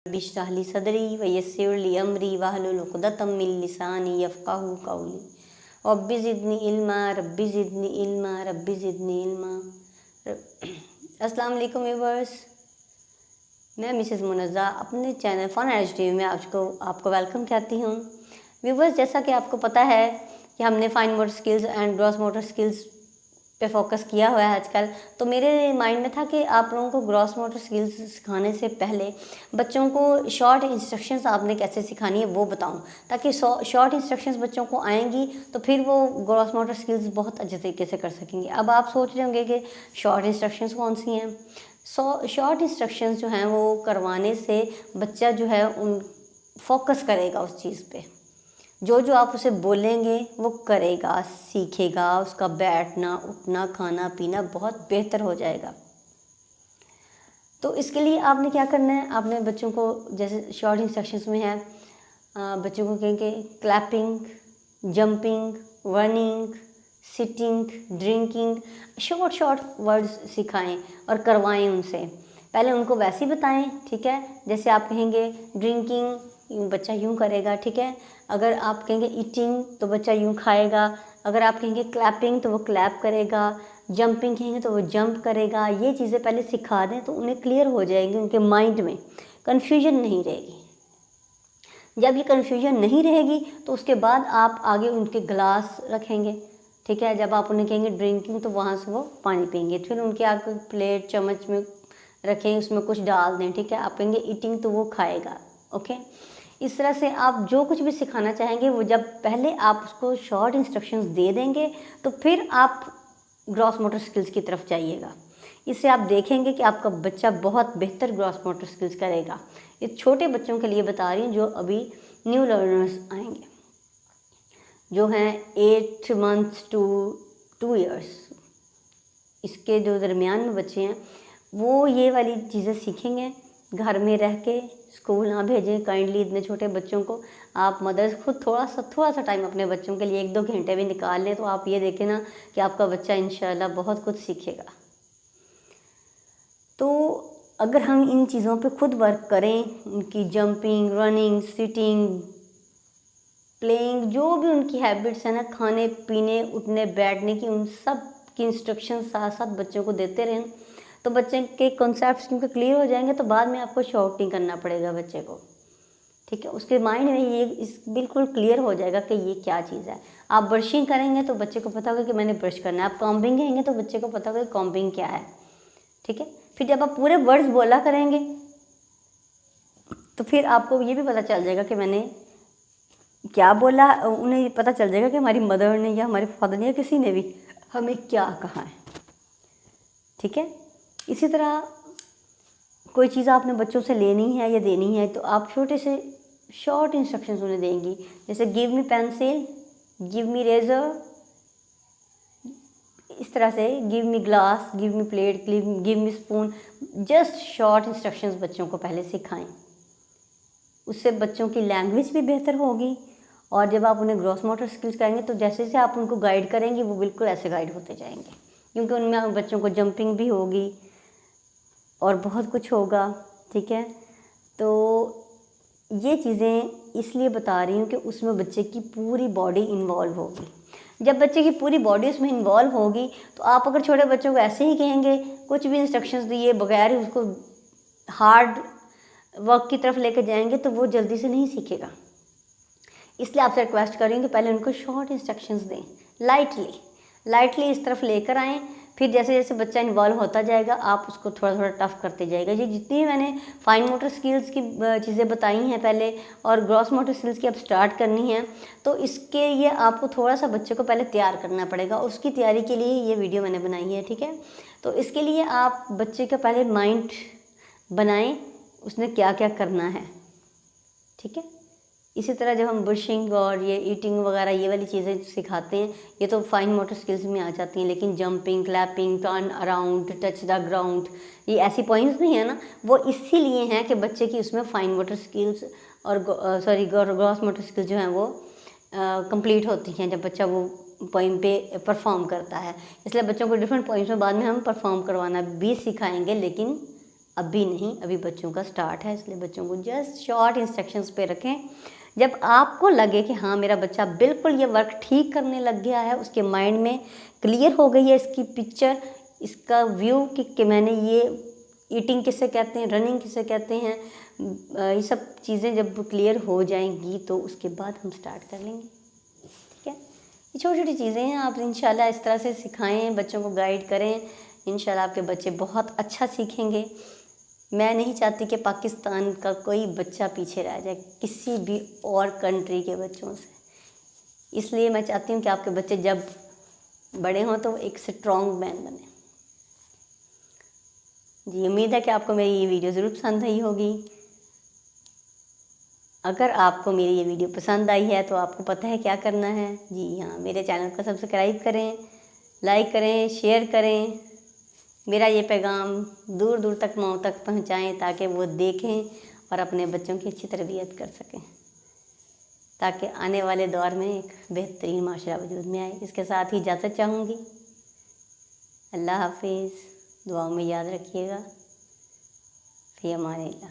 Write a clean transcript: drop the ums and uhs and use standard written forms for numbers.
बिश्रह ली सदरी वयस्सिर ली अमरी वहलुल उक़दतम मिन लिसानी यफ़क़हू क़ौली rabbi ज़िदनी इल्मा rabbi ज़िदनी इल्मा rabbi ज़िदनी इल्मा। अस्सलाम वालेकुम व्यूअर्स, मैं मिसेस मुनज़्ज़ा अपने चैनल फ़न एच में आपको वेलकम कहती हूँ। व्यूअर्स, जैसा कि आपको पता है कि हमने fine motor skills and gross motor skills पे फोकस किया हुआ है आजकल। तो मेरे माइंड में था कि आप लोगों को ग्रॉस मोटर स्किल्स सिखाने से पहले बच्चों को शॉर्ट इंस्ट्रक्शंस आपने कैसे सिखानी है वो बताऊं, ताकि शॉर्ट इंस्ट्रक्शंस बच्चों को आएंगी तो फिर वो ग्रॉस मोटर स्किल्स बहुत अच्छे तरीके से कर सकेंगे। अब आप सोच रहे होंगे कि शॉर्ट इंस्ट्रक्शंस कौन सी हैं। शॉर्ट इंस्ट्रक्शंस जो हैं वो करवाने से बच्चा जो है उन फोकस करेगा उस चीज़ पे, जो जो आप उसे बोलेंगे वो करेगा, सीखेगा, उसका बैठना उठना खाना पीना बहुत बेहतर हो जाएगा। तो इसके लिए आपने क्या करना है, आपने बच्चों को जैसे शॉर्ट इंस्ट्रक्शंस में है, बच्चों को कहेंगे clapping, jumping, running, sitting, drinking, short words सिखाएं और करवाएं उनसे। पहले उनको वैसे ही बताएं, ठीक है। जैसे आप कहेंगे ड्रिंकिंग, बच्चा यूँ करेगा, ठीक है। अगर आप कहेंगे ईटिंग तो बच्चा यूँ खाएगा। अगर आप कहेंगे क्लैपिंग तो वो क्लैप करेगा। जंपिंग कहेंगे तो वो जंप करेगा। ये चीज़ें पहले सिखा दें तो उन्हें क्लियर हो जाएंगी, उनके माइंड में कन्फ्यूजन नहीं रहेगी। जब ये कन्फ्यूजन नहीं रहेगी तो उसके बाद आप आगे उनके ग्लास रखेंगे, ठीक है। जब आप उन्हें कहेंगे ड्रिंकिंग तो वहाँ से वो पानी पियेंगे। फिर उनके आगे प्लेट चम्मच में रखें, उसमें कुछ डाल दें, ठीक है। आप कहेंगे ईटिंग तो वो खाएगा, ओके। इस तरह से आप जो कुछ भी सिखाना चाहेंगे वो जब पहले आप उसको शॉर्ट इंस्ट्रक्शंस दे देंगे तो फिर आप ग्रॉस मोटर स्किल्स की तरफ जाइएगा। इससे आप देखेंगे कि आपका बच्चा बहुत बेहतर ग्रॉस मोटर स्किल्स करेगा। ये छोटे बच्चों के लिए बता रही हूँ जो अभी न्यू लर्नर्स आएंगे, जो हैं 8 months to 2 years, इसके जो दरमियान में बच्चे हैं वो ये वाली चीज़ें सीखेंगे। घर में रह के स्कूल ना भेजें काइंडली इतने छोटे बच्चों को। आप मदर्स खुद थोड़ा सा टाइम अपने बच्चों के लिए 1-2 घंटे भी निकाल लें तो आप ये देखें ना कि आपका बच्चा इंशाल्लाह बहुत कुछ सीखेगा। तो अगर हम इन चीज़ों पे खुद वर्क करें, उनकी जंपिंग, रनिंग, सिटिंग, प्लेइंग, जो भी उनकी हैबिट्स हैं ना, खाने पीने उठने बैठने की, उन सब की इंस्ट्रक्शन साथ साथ बच्चों को देते रहें तो बच्चे के कॉन्सेप्ट्स क्योंकि क्लियर हो जाएंगे तो बाद में आपको शॉर्ट नहीं करना पड़ेगा बच्चे को, ठीक है। उसके माइंड में ये बिल्कुल क्लियर हो जाएगा कि ये क्या चीज़ है। आप ब्रशिंग करेंगे तो बच्चे को पता होगा कि मैंने ब्रश करना है। आप कॉम्बिंग कहेंगे तो बच्चे को पता होगा कि कॉम्बिंग क्या है, ठीक है। फिर जब आप पूरे वर्ड्स बोला करेंगे तो फिर आपको ये भी पता चल जाएगा कि मैंने क्या बोला। उन्हें पता चल जाएगा कि हमारी मदर ने या हमारे फादर ने या किसी ने भी हमें क्या कहा है, ठीक है। इसी तरह कोई चीज़ आपने बच्चों से लेनी है या देनी है तो आप छोटे से शॉर्ट इंस्ट्रक्शंस उन्हें देंगी, जैसे give me pencil, give me razor, इस तरह से give me glass, give me plate, give me spoon. Just short instructions बच्चों को पहले सिखाएं, उससे बच्चों की लैंग्वेज भी बेहतर होगी। और जब आप उन्हें ग्रॉस मोटर स्किल्स करेंगे तो जैसे जैसे आप उनको गाइड करेंगे वो बिल्कुल ऐसे गाइड होते जाएंगे, क्योंकि उनमें बच्चों को जंपिंग भी होगी और बहुत कुछ होगा, ठीक है। तो ये चीज़ें इसलिए बता रही हूँ कि उसमें बच्चे की पूरी बॉडी इन्वॉल्व होगी। जब बच्चे की पूरी बॉडी उसमें इन्वॉल्व होगी तो आप अगर छोटे बच्चों को ऐसे ही कहेंगे, कुछ भी इंस्ट्रक्शंस दिए बगैर ही उसको हार्ड वर्क की तरफ लेकर जाएंगे तो वो जल्दी से नहीं सीखेगा। इसलिए आपसे रिक्वेस्ट कर रही हूँ कि पहले उनको शॉर्ट इंस्ट्रक्शंस दें, लाइटली इस तरफ लेकर आएँ। फिर जैसे जैसे बच्चा इन्वॉल्व होता जाएगा आप उसको थोड़ा थोड़ा टफ करते जाएगा। ये जितनी भी मैंने फाइन मोटर स्किल्स की चीज़ें बताई हैं पहले और ग्रॉस मोटर स्किल्स की अब स्टार्ट करनी है, तो इसके लिए आपको थोड़ा सा बच्चे को पहले तैयार करना पड़ेगा। उसकी तैयारी के लिए ये वीडियो मैंने बनाई है, ठीक है। तो इसके लिए आप बच्चे का पहले माइंड बनाएँ, उसने क्या क्या करना है, ठीक है। इसी तरह जब हम ब्रशिंग और ये ईटिंग वगैरह ये वाली चीज़ें सिखाते हैं ये तो फाइन मोटर स्किल्स में आ जाती हैं, लेकिन jumping, clapping, turn around, touch the ground, ये ऐसी पॉइंट्स नहीं है ना, वो इसीलिए हैं कि बच्चे की उसमें फाइन मोटर स्किल्स और ग्रॉस मोटर स्किल्स जो हैं वो कंप्लीट होती हैं जब बच्चा वो पॉइंट पे परफॉर्म करता है। इसलिए बच्चों को डिफरेंट पॉइंट्स में बाद में हम परफॉर्म करवाना भी सिखाएंगे, लेकिन अभी नहीं, अभी बच्चों का स्टार्ट है, इसलिए बच्चों को जस्ट शॉर्ट इंस्ट्रक्शंस पे रखें। जब आपको लगे कि हाँ मेरा बच्चा बिल्कुल ये वर्क ठीक करने लग गया है, उसके माइंड में क्लियर हो गई है इसकी पिक्चर, इसका व्यू कि मैंने ये ईटिंग किसे कहते हैं, रनिंग किसे कहते हैं, ये सब चीज़ें जब क्लियर हो जाएंगी तो उसके बाद हम स्टार्ट कर लेंगे। ठीक है, ये छोटी छोटी चीज़ें हैं, आप इंशाल्लाह इस तरह से सिखाएं, बच्चों को गाइड करें, इंशाल्लाह आपके बच्चे बहुत अच्छा सीखेंगे। मैं नहीं चाहती कि पाकिस्तान का कोई बच्चा पीछे रह जाए किसी भी और कंट्री के बच्चों से, इसलिए मैं चाहती हूँ कि आपके बच्चे जब बड़े हों तो एक स्ट्रॉन्ग मैन बने। जी, उम्मीद है कि आपको मेरी ये वीडियो ज़रूर पसंद आई होगी। अगर आपको मेरी ये वीडियो पसंद आई है तो आपको पता है क्या करना है। जी हाँ, मेरे चैनल को सब्सक्राइब करें, लाइक करें, शेयर करें, मेरा ये पैगाम दूर दूर तक माओ तक पहुँचाएँ ताकि वो देखें और अपने बच्चों की अच्छी तरबियत कर सकें, ताकि आने वाले दौर में एक बेहतरीन माशरा वजूद में आए। इसके साथ ही इजाज़त चाहूँगी। अल्लाह हाफिज़, दुआओं में याद रखिएगा। फ़ी अमान अल्लाह।